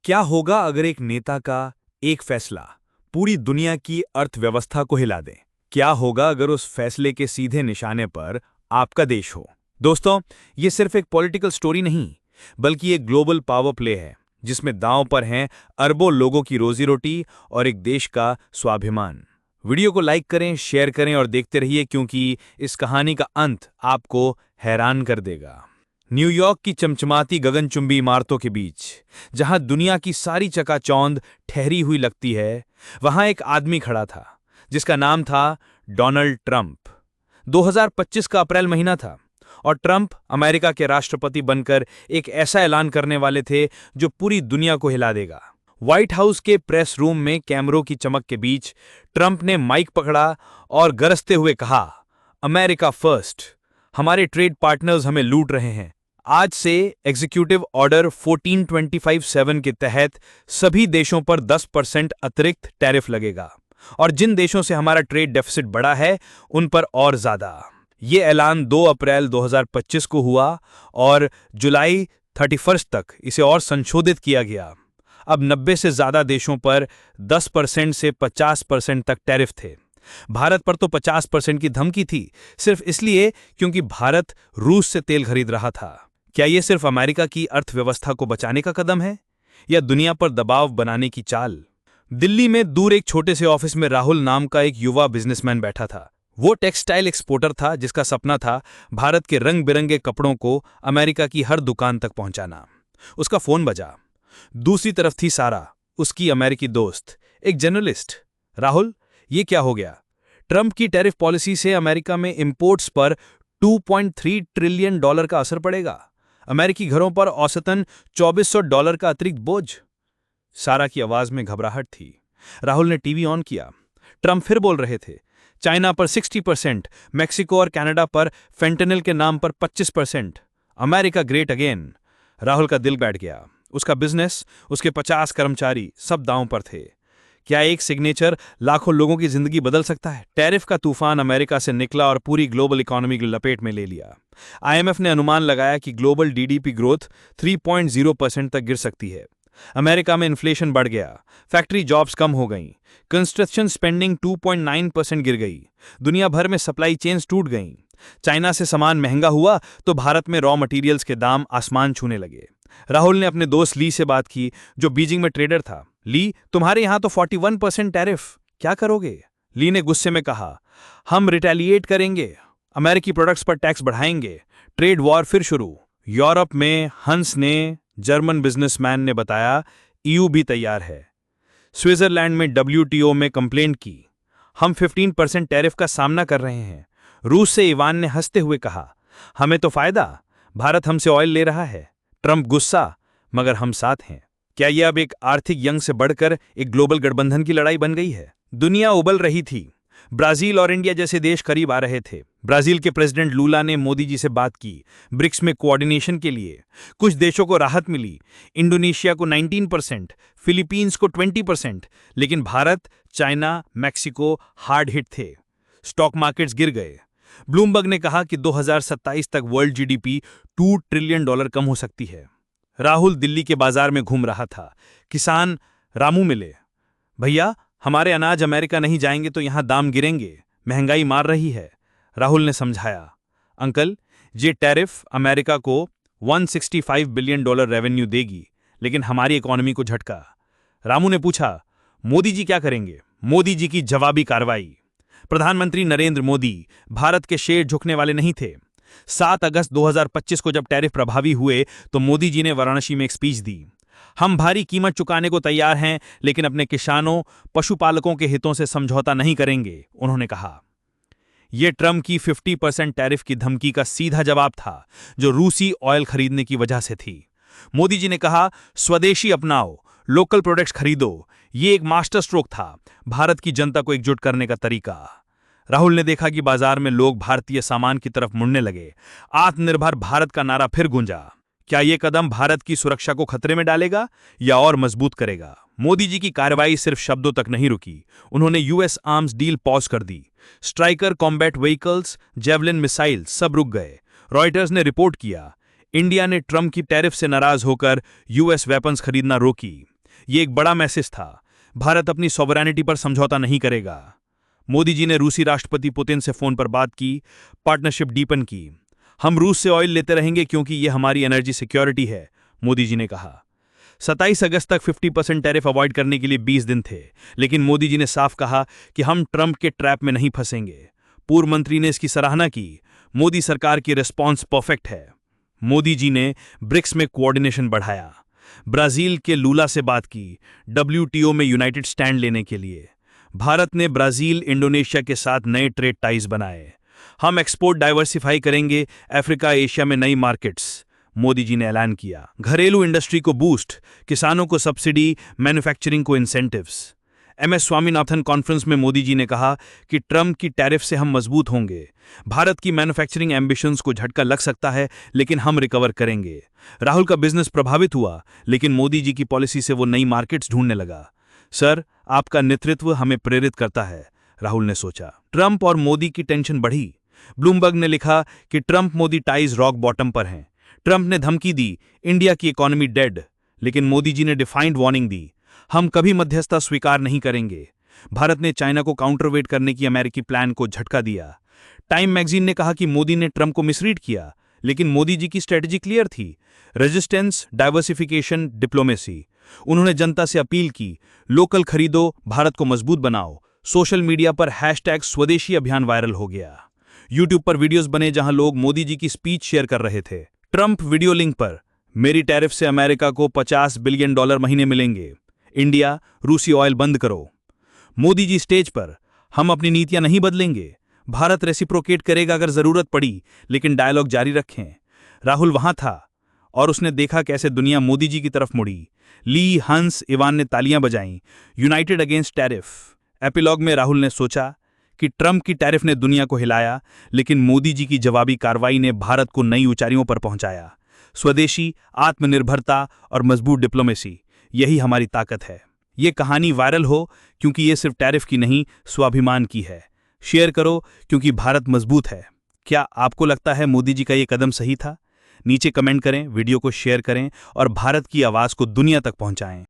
क्या होगा अगर एक नेता का एक फैसला पूरी दुनिया की अर्थव्यवस्था को हिला दे? क्या होगा अगर उस फैसले के सीधे निशाने पर आपका देश हो? दोस्तों, ये सिर्फ एक पॉलिटिकल स्टोरी नहीं, बल्कि एक ग्लोबल पावर प्ले है जिसमें दांव पर हैं अरबों लोगों की रोजी रोटी और एक देश का स्वाभिमान। वीडियो को लाइक करें, शेयर करें और देखते रहिए, क्योंकि इस कहानी का अंत आपको हैरान कर देगा। न्यूयॉर्क की चमचमाती गगनचुंबी इमारतों के बीच, जहां दुनिया की सारी चकाचौंध ठहरी हुई लगती है, वहां एक आदमी खड़ा था जिसका नाम था डोनाल्ड ट्रंप। 2025 का अप्रैल महीना था और ट्रंप अमेरिका के राष्ट्रपति बनकर एक ऐसा ऐलान करने वाले थे जो पूरी दुनिया को हिला देगा। व्हाइट हाउस के प्रेस रूम में कैमरों की चमक के बीच ट्रंप ने माइक पकड़ा और गरजते हुए कहा, अमेरिका फर्स्ट, हमारे ट्रेड पार्टनर्स हमें लूट रहे हैं। आज से एग्जीक्यूटिव ऑर्डर 14257 के तहत सभी देशों पर 10% अतिरिक्त टैरिफ लगेगा और जिन देशों से हमारा ट्रेड डेफिसिट बढ़ा है उन पर और ज्यादा। ये ऐलान 2 अप्रैल 2025 को हुआ और जुलाई 31 तक इसे और संशोधित किया गया। अब 90 से ज्यादा देशों पर 10% से 50% तक टैरिफ थे। भारत पर तो 50% की धमकी थी, सिर्फ इसलिए क्योंकि भारत रूस से तेल खरीद रहा था। क्या यह सिर्फ अमेरिका की अर्थव्यवस्था को बचाने का कदम है या दुनिया पर दबाव बनाने की चाल? दिल्ली में दूर एक छोटे से ऑफिस में राहुल नाम का एक युवा बिजनेसमैन बैठा था। वो टेक्सटाइल एक्सपोर्टर था जिसका सपना था भारत के रंग बिरंगे कपड़ों को अमेरिका की हर दुकान तक पहुंचाना। उसका फोन बजा। दूसरी तरफ थी सारा, उसकी अमेरिकी दोस्त, एक जर्नलिस्ट। राहुल, ये क्या हो गया? ट्रंप की टैरिफ पॉलिसी से अमेरिका में इंपोर्ट्स पर $2.3 ट्रिलियन का असर पड़ेगा। अमेरिकी घरों पर औसतन $2400 का अतिरिक्त बोझ। सारा की आवाज में घबराहट थी। राहुल ने टीवी ऑन किया। ट्रंप फिर बोल रहे थे, चाइना पर 60%, मैक्सिको और कनाडा पर फेंटेनिल के नाम पर 25%, अमेरिका ग्रेट अगेन। राहुल का दिल बैठ गया। उसका बिजनेस, उसके 50 कर्मचारी, सब दांव पर थे। क्या एक सिग्नेचर लाखों लोगों की जिंदगी बदल सकता है? टैरिफ का तूफान अमेरिका से निकला और पूरी ग्लोबल इकोनॉमी की लपेट में ले लिया। आईएमएफ ने अनुमान लगाया कि ग्लोबल जीडीपी ग्रोथ 3.0% तक गिर सकती है। अमेरिका में इन्फ्लेशन बढ़ गया, फैक्ट्री जॉब्स कम हो गईं, कंस्ट्रक्शन स्पेंडिंग 2.9% गिर गई, दुनिया भर में सप्लाई चेन्स टूट गईं। चाइना से सामान महंगा हुआ तो भारत में रॉ मटेरियल्स के दाम आसमान छूने लगे। राहुल ने अपने दोस्त ली से बात की, जो बीजिंग में ट्रेडर था। ली, तुम्हारे यहां तो 41% टैरिफ, क्या करोगे? ली ने गुस्से में कहा, हम रिटेलिएट करेंगे, अमेरिकी प्रोडक्ट्स पर टैक्स बढ़ाएंगे, ट्रेड वॉर फिर शुरू। यूरोप में हंस ने, जर्मन बिजनेसमैन ने बताया, ईयू भी तैयार है। स्विट्जरलैंड में WTO में कंप्लेंट की, हम 15% टैरिफ का सामना कर रहे हैं। रूस से इवान ने हंसते हुए कहा, हमें तो फायदा, भारत हमसे ऑयल ले रहा है। ट्रंप गुस्सा, मगर हम साथ हैं। क्या यह अब एक आर्थिक जंग से बढ़कर एक ग्लोबल गठबंधन की लड़ाई बन गई है? दुनिया उबल रही थी। ब्राजील और इंडिया जैसे देश करीब आ रहे थे। ब्राजील के प्रेसिडेंट लूला ने मोदी जी से बात की ब्रिक्स में कोऑर्डिनेशन के लिए। कुछ देशों को राहत मिली, इंडोनेशिया को 19%, फिलीपींस को 20%, लेकिन Bharat, China, Mexico hard hit थे। स्टॉक मार्केट्स गिर गए। ब्लूमबर्ग ने कहा कि 2027 तक वर्ल्ड जीडीपी $2 ट्रिलियन कम हो सकती है। राहुल दिल्ली के बाजार में घूम रहा था। किसान रामू मिले। भैया, हमारे अनाज अमेरिका नहीं जाएंगे तो यहां दाम गिरेंगे, महंगाई मार रही है। राहुल ने समझाया, अंकल, ये टैरिफ अमेरिका को $165 बिलियन रेवेन्यू देगी, लेकिन हमारी इकोनॉमी को झटका। रामू ने पूछा, मोदी जी क्या करेंगे? मोदी जी की जवाबी कार्रवाई। प्रधानमंत्री नरेंद्र मोदी भारत के शेर झुकने वाले नहीं थे। 7 अगस्त 2025 को जब टैरिफ प्रभावी हुए तो मोदी जी ने वाराणसी में एक स्पीच दी। हम भारी कीमत चुकाने को तैयार हैं, लेकिन अपने किसानों, पशुपालकों के हितों से समझौता नहीं करेंगे, उन्होंने कहा। यह ट्रंप की 50% टैरिफ की धमकी का सीधा जवाब था, जो रूसी ऑयल खरीदने की वजह से थी। मोदी जी ने कहा, स्वदेशी अपनाओ, लोकल प्रोडक्ट्स खरीदो। ये एक मास्टर स्ट्रोक था, भारत की जनता को एकजुट करने का तरीका। राहुल ने देखा कि बाजार में लोग भारतीय सामान की तरफ मुड़ने लगे। आत्मनिर्भर भारत का नारा फिर गूंजा। क्या यह कदम भारत की सुरक्षा को खतरे में डालेगा या और मजबूत करेगा? मोदी जी की कार्रवाई सिर्फ शब्दों तक नहीं रुकी। उन्होंने यूएस आर्म्स डील पॉज कर दी। Stryker combat vehicles, javelin missile सब रुक गए। रॉयटर्स ने रिपोर्ट किया, इंडिया ने ट्रंप की टैरिफ से नाराज होकर यूएस वेपन्स खरीदना रोकी। ये एक बड़ा मैसेज था। भारत अपनी सॉवरेनिटी पर समझौता नहीं करेगा। मोदी जी ने रूसी राष्ट्रपति पुतिन से फोन पर बात की, पार्टनरशिप डीपन की। हम रूस से ऑयल लेते रहेंगे क्योंकि ये हमारी एनर्जी सिक्योरिटी है, मोदी जी ने कहा। 27 अगस्त तक 50% टैरिफ अवॉइड करने के लिए 20 दिन थे, लेकिन मोदी जी ने साफ कहा कि हम ट्रंप के ट्रैप में नहीं फंसेंगे। पूर्व मंत्री ने इसकी सराहना की। मोदी सरकार की रिस्पॉन्स परफेक्ट है। मोदी जी ने ब्रिक्स में कोऑर्डिनेशन बढ़ाया, ब्राजील के लूला से बात की, WTO में यूनाइटेड स्टैंड लेने के लिए। भारत ने ब्राजील, इंडोनेशिया के साथ नए ट्रेड टाइज बनाए। हम एक्सपोर्ट डाइवर्सिफाई करेंगे, अफ्रीका, एशिया में नई मार्केट्स, मोदी जी ने ऐलान किया। घरेलू इंडस्ट्री को बूस्ट, किसानों को सब्सिडी, मैन्युफैक्चरिंग को इंसेंटिव्स। MS स्वामीनाथन कॉन्फ्रेंस में मोदी जी ने कहा कि ट्रंप की टैरिफ से हम मजबूत होंगे। भारत की मैन्युफैक्चरिंग एम्बिशंस को झटका लग सकता है, लेकिन हम रिकवर करेंगे। राहुल का बिजनेस प्रभावित हुआ, लेकिन मोदी जी की पॉलिसी से वो नई मार्केट्स ढूंढने लगा। सर, आपका नेतृत्व हमें प्रेरित करता है, राहुल ने सोचा। ट्रंप और मोदी की टेंशन बढ़ी। ब्लूमबर्ग ने लिखा कि Trump Modi ties rock bottom पर हैं। ट्रंप ने धमकी दी, इंडिया की इकोनॉमी डेड, लेकिन मोदी जी ने डिफाइंड वार्निंग दी, हम कभी मध्यस्थता स्वीकार नहीं करेंगे। भारत ने चाइना को काउंटरवेट करने की अमेरिकी प्लान को झटका दिया। टाइम मैगजीन ने कहा कि मोदी ने ट्रंप को मिसरीड किया, लेकिन मोदी जी की स्ट्रेटजी क्लियर थी, रेजिस्टेंस, डाइवर्सिफिकेशन, डिप्लोमेसी। उन्होंने जनता से अपील की, लोकल खरीदो, भारत को मजबूत बनाओ। सोशल मीडिया पर #स्वदेशी अभियान वायरल हो गया। यूट्यूब पर वीडियोस बने जहां लोग मोदी जी की स्पीच शेयर कर रहे थे। ट्रंप वीडियो लिंक पर, मेरी टैरिफ से अमेरिका को $50 बिलियन महीने मिलेंगे। इंडिया, रूसी ऑयल बंद करो। मोदी जी स्टेज पर, हम अपनी नीतियां नहीं बदलेंगे, भारत रेसिप्रोकेट करेगा अगर जरूरत पड़ी, लेकिन डायलॉग जारी रखें। राहुल वहां था और उसने देखा कैसे दुनिया मोदी जी की तरफ मुड़ी। ली, हंस, इवान ने तालियां बजाईं, यूनाइटेड अगेंस्ट टैरिफ। एपिलॉग में राहुल ने सोचा कि ट्रंप की टैरिफ ने दुनिया को हिलाया, लेकिन मोदी जी की जवाबी कार्रवाई ने भारत को नई ऊंचाइयों पर पहुंचाया। स्वदेशी, आत्मनिर्भरता और मजबूत डिप्लोमेसी, यही हमारी ताकत है। ये कहानी वायरल हो क्योंकि ये सिर्फ टैरिफ की नहीं, स्वाभिमान की है। शेयर करो क्योंकि भारत मजबूत है। क्या आपको लगता है मोदी जी का ये कदम सही था? नीचे कमेंट करें, वीडियो को शेयर करें और भारत की आवाज को दुनिया तक पहुंचाएं।